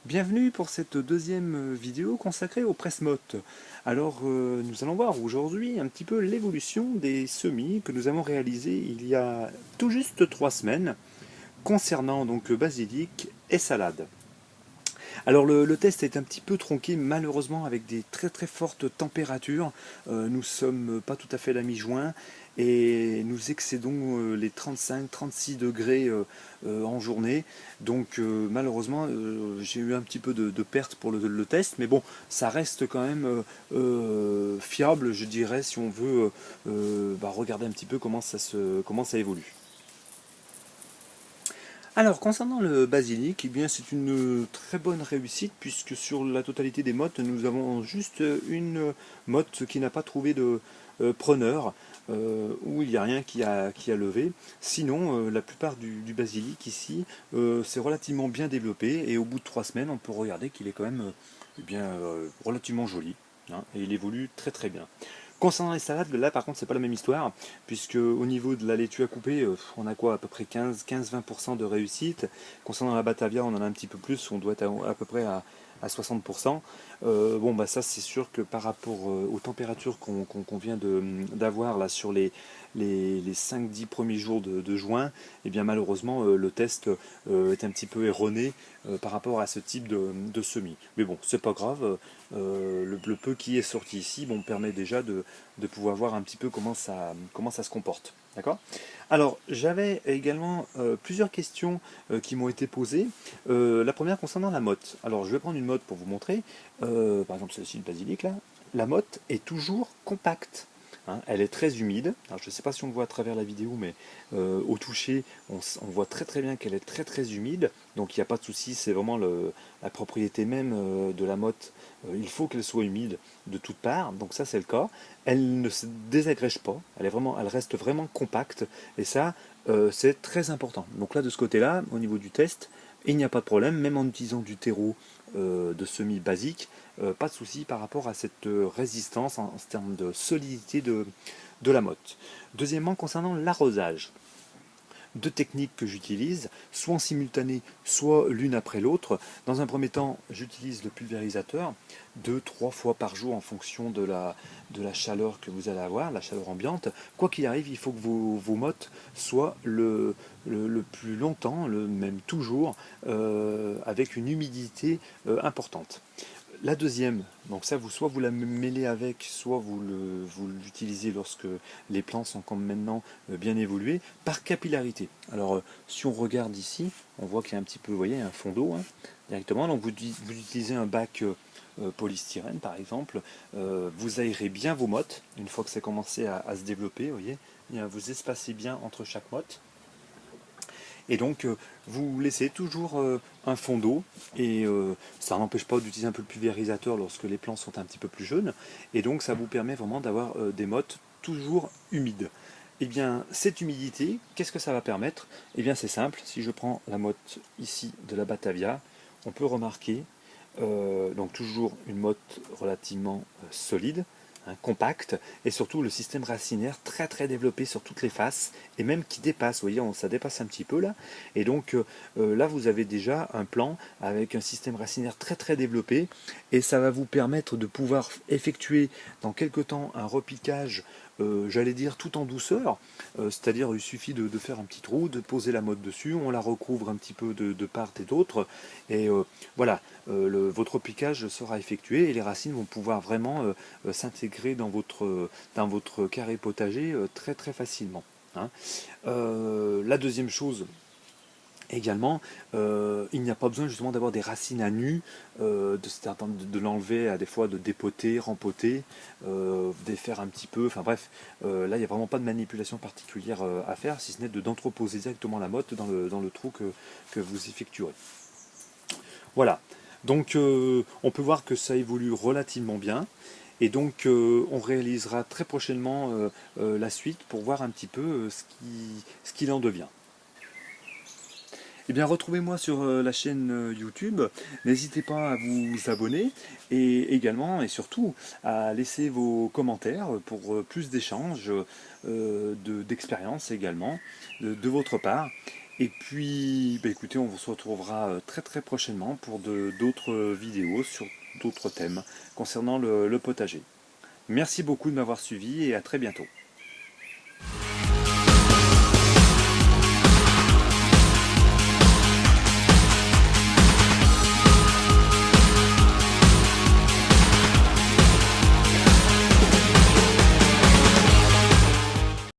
Bienvenue pour cette deuxième vidéo consacrée au presse-motte. Alors nous allons voir aujourd'hui un petit peu l'évolution des semis que nous avons réalisés il y a tout juste 3 semaines concernant donc basilic et salade. Alors le test est un petit peu tronqué malheureusement avec des très fortes températures. Nous sommes pas tout à fait à la mi-juin et nous excédons les 35-36 degrés en journée. Donc malheureusement j'ai eu un petit peu de perte pour le test, mais bon, ça reste quand même fiable, je dirais, si on veut regarder un petit peu comment ça évolue. Alors, concernant le basilic, eh bien, c'est une très bonne réussite puisque sur la totalité des mottes, nous avons juste une motte qui n'a pas trouvé de preneur, où il n'y a rien qui a levé. Sinon, la plupart du basilic ici, c'est relativement bien développé et au bout de 3 semaines, on peut regarder qu'il est quand même relativement joli, hein, et il évolue très bien. Concernant les salades, là par contre c'est pas la même histoire, puisque au niveau de la laitue à couper, on a quoi, à peu près 15-20% de réussite. Concernant la batavia, on en a un petit peu plus, on doit être à peu près à 60%. Bon bah ça c'est sûr que par rapport aux températures qu'on vient d'avoir là sur les 5-10 premiers jours de juin, et bien malheureusement le test est un petit peu erroné par rapport à ce type de semis. Mais bon, c'est pas grave, le peu qui est sorti ici bon, permet déjà de pouvoir voir un petit peu comment ça se comporte. D'accord. Alors, j'avais également plusieurs questions qui m'ont été posées. La première concernant la motte. Alors, je vais prendre une motte pour vous montrer. Par exemple, celle-ci, le basilic, là. La motte est toujours compacte. Hein. Elle est très humide. Alors, je ne sais pas si on le voit à travers la vidéo, mais au toucher, on voit très bien qu'elle est très humide. Donc, il n'y a pas de souci. C'est vraiment la propriété même de la motte. Il faut qu'elle soit humide de toutes parts. Donc, ça, c'est le cas. Elle ne se désagrège pas. Elle reste vraiment compacte. Et ça, c'est très important. Donc là, de ce côté-là, au niveau du test, il n'y a pas de problème, même en utilisant du terreau de semis basique, pas de souci par rapport à cette résistance en termes de solidité de la motte. Deuxièmement, concernant l'arrosage, deux techniques que j'utilise, soit en simultané, soit l'une après l'autre. Dans un premier temps, j'utilise le pulvérisateur 2-3 fois par jour en fonction de la chaleur que vous allez avoir, la chaleur ambiante. Quoi qu'il arrive, il faut que vos mottes soient le plus longtemps, même toujours, avec une humidité importante. La deuxième, donc ça, soit vous la mêlez avec, soit vous l'utilisez lorsque les plants sont comme maintenant bien évolués, par capillarité. Alors, si on regarde ici, on voit qu'il y a un petit peu, vous voyez, un fond d'eau directement. Donc, vous utilisez un bac polystyrène, par exemple. Vous aérez bien vos mottes, une fois que ça a commencé à se développer, vous voyez. Vous espacez bien entre chaque motte. Et donc, vous laissez toujours un fond d'eau, et ça n'empêche pas d'utiliser un peu le pulvérisateur lorsque les plants sont un petit peu plus jeunes, et donc ça vous permet vraiment d'avoir des mottes toujours humides. Et bien, cette humidité, qu'est-ce que ça va permettre? Eh bien, c'est simple, si je prends la motte ici de la Batavia, on peut remarquer, donc toujours une motte relativement solide, hein, compacte, et surtout le système racinaire très développé sur toutes les faces, et même qui dépasse, vous voyez, ça dépasse un petit peu là, et donc là vous avez déjà un plan avec un système racinaire très développé, et ça va vous permettre de pouvoir effectuer dans quelque temps un repiquage, j'allais dire tout en douceur, c'est-à-dire il suffit de faire un petit trou, de poser la motte dessus, on la recouvre un petit peu de part et d'autre, et voilà, votre repiquage sera effectué et les racines vont pouvoir vraiment s'intégrer dans votre carré potager très facilement. Hein. La deuxième chose, également, il n'y a pas besoin justement d'avoir des racines à nu, de l'enlever à des fois, de dépoter, rempoter, défaire un petit peu, enfin bref, là il n'y a vraiment pas de manipulation particulière à faire, si ce n'est d'entreposer directement la motte dans le trou que vous effectuerez. Voilà, donc on peut voir que ça évolue relativement bien. Et donc on réalisera très prochainement la suite pour voir un petit peu ce qu'il en devient. Eh bien, retrouvez-moi sur la chaîne YouTube. N'hésitez pas à vous abonner et également et surtout à laisser vos commentaires pour plus d'échanges, d'expériences également de votre part. Et puis, bah, écoutez, on se retrouvera très très prochainement pour d'autres vidéos sur d'autres thèmes concernant le potager. Merci beaucoup de m'avoir suivi et à très bientôt.